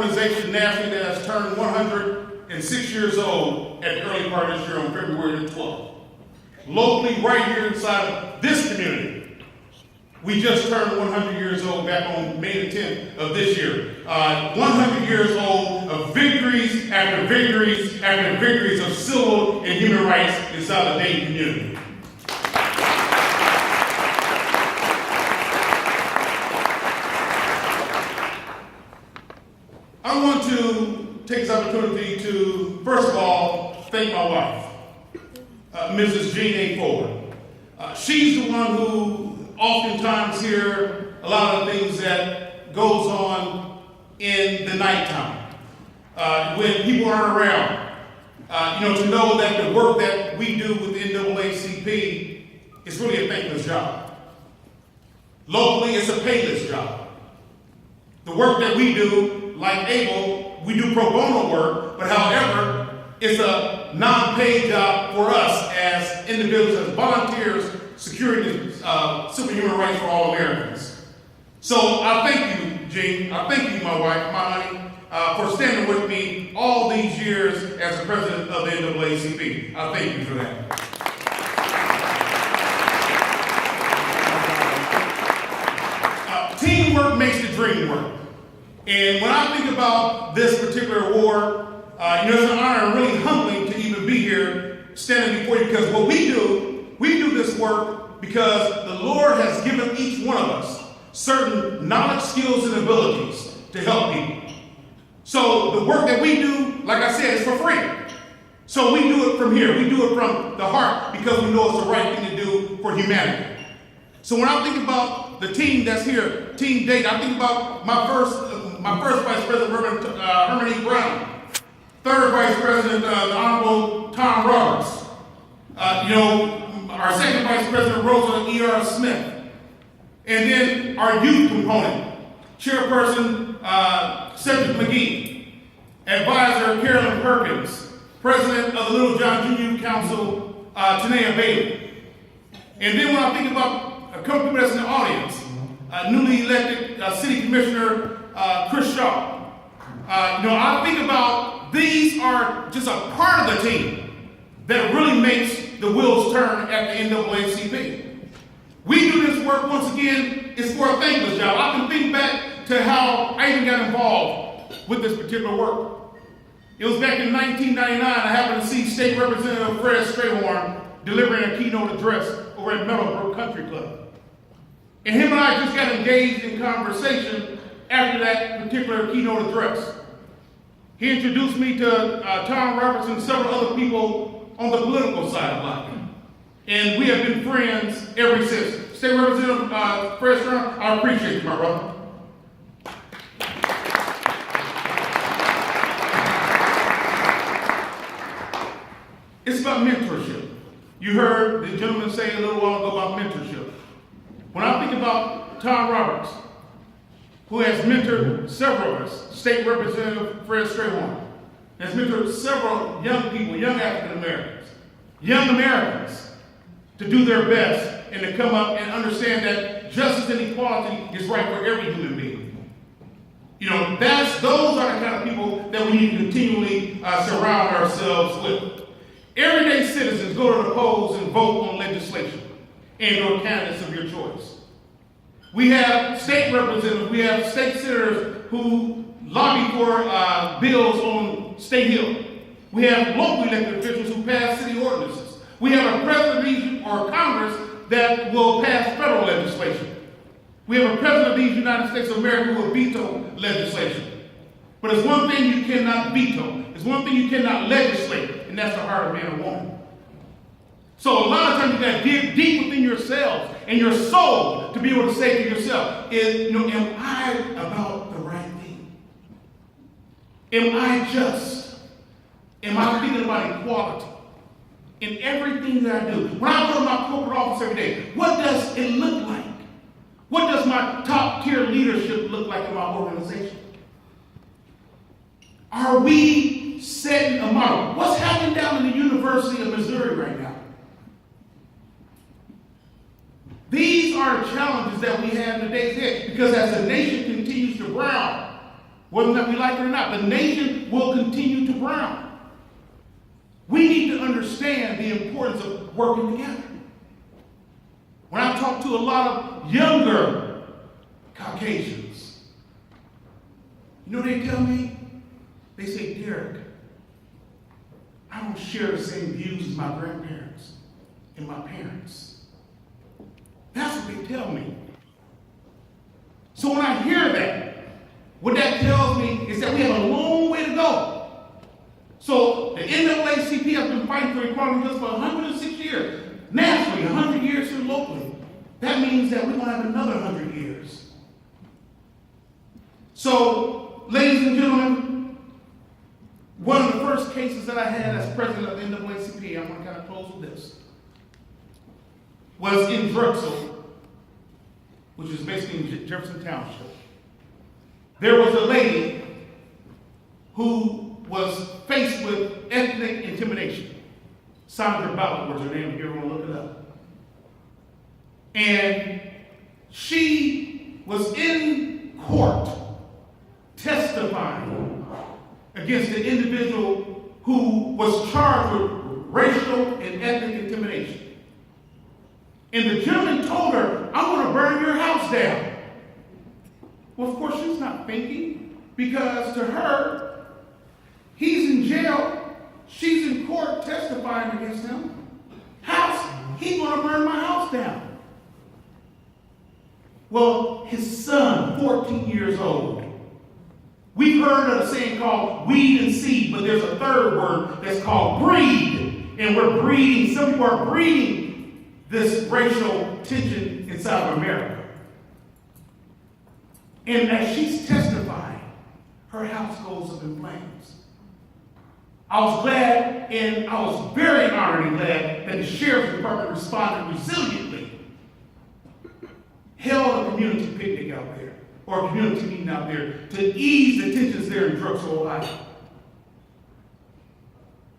organization nationally that has turned 106 years old at the early part of this year on February the 12th. Locally, right here inside of this community, we just turned 100 years old back on May the 10th of this year. 100 years old of victories after victories after victories of civil and human rights inside the Dayton community. I want to take this opportunity to, first of all, thank my wife, Mrs. Jean A. Ford. She's the one who oftentimes hear a lot of things that goes on in the nighttime when people aren't around. To know that the work that we do with the NAACP is really a thankless job. Locally, it's a payless job. The work that we do, like Abel, we do pro bono work, but however, it's a non-paid job for us as individuals, as volunteers, securing civil human rights for all Americans. So I thank you, Jean. I thank you, my wife, my honey, for standing with me all these years as the president of the NAACP. I thank you for that. Teamwork makes the dream work. And when I think about this particular award, it's an honor and really humbling to even be here standing before you, because what we do this work because the Lord has given each one of us certain knowledge, skills, and abilities to help people. So the work that we do, like I said, is for free. So we do it from here. We do it from the heart because we know it's the right thing to do for humanity. So when I think about the team that's here, Team Dayton, I think about my first Vice President, Reverend Herman E. Brown. Third Vice President, the Honorable Tom Roberts. Our second Vice President, Rosa E.R. Smith. And then our youth component, Chairperson Cedric McGee, Advisor Carolyn Perkins, President of the Little John Jr. Youth Council, Tanea Bailey. And then when I think about a couple people that's in the audience, newly elected City Commissioner Chris Shaw. I think about these are just a part of the team that really makes the wheels turn at the NAACP. We do this work, once again, it's for a thankless job. I can think back to how I even got involved with this particular work. It was back in 1999, I happened to see State Representative Fred Strayhorn delivering a keynote address over at Meadowbrook Country Club. And him and I just got engaged in conversation after that particular keynote address. He introduced me to Tom Roberts and several other people on the political side of life. And we have been friends ever since. State Representative Fred Strayhorn, I appreciate you, my brother. It's about mentorship. You heard the gentleman say a little while ago about mentorship. When I think about Tom Roberts, who has mentored several of us, State Representative Fred Strayhorn, has mentored several young people, young African Americans, young Americans, to do their best and to come up and understand that justice and equality is right for every human being. Those are the kind of people that we need to continually surround ourselves with. Everyday citizens go to the polls and vote on legislation and or candidates of your choice. We have state representatives, we have state senators who lobby for bills on State Hill. We have local elected officials who pass city ordinances. We have a president or Congress that will pass federal legislation. We have a president of the United States of America who will veto legislation. But there's one thing you cannot veto. There's one thing you cannot legislate, and that's the heart of man or woman. So a lot of times you got to dig deep within yourselves and your soul to be able to say to yourself, am I about the right thing? Am I just? Am I thinking about equality in everything that I do? When I go to my corporate office every day, what does it look like? What does my top tier leadership look like in my organization? Are we setting a model? What's happening down in the University of Missouri right now? These are the challenges that we have in the days ahead, because as the nation continues to grow, whether or not we like it or not. The nation will continue to brown. We need to understand the importance of working together. When I talk to a lot of younger Caucasians, you know what they tell me? They say, Derrick, I don't share the same views as my grandparents and my parents. That's what they tell me. So when I hear that, what that tells me is that we have a long way to go. So the NAACP has been fighting for equality just for 106 years. Nationally, 100 years here locally. That means that we're going to have another 100 years. So, ladies and gentlemen, one of the first cases that I had as president of the NAACP, I want to kind of close with this, was in Drexel, which is basically in Jefferson Township. There was a lady who was faced with ethnic intimidation. Sandra Ballard was her name, if you ever want to look it up. And she was in court testifying against an individual who was charged with racial and ethnic intimidation. And the gentleman told her, I'm going to burn your house down. Well, of course, she's not thinking, because to her, he's in jail, she's in court testifying against him. He's going to burn my house down. Well, his son, 14 years old. We've heard of a saying called weed and seed, but there's a third word that's called breed. And we're breeding, some people are breeding this racial tension inside of America. And as she's testifying, her house goes up in flames. I was glad, and I was very honored and glad that the sheriff's department responded resiliently, held a community picnic out there, or a community meeting out there, to ease the tensions there in Drexel, Ohio.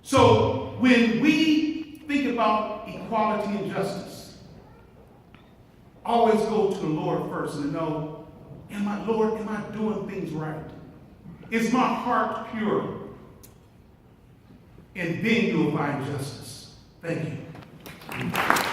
So when we think about equality and justice, always go to the Lord first and know, Lord, am I doing things right? Is my heart pure? And then you'll find justice. Thank you.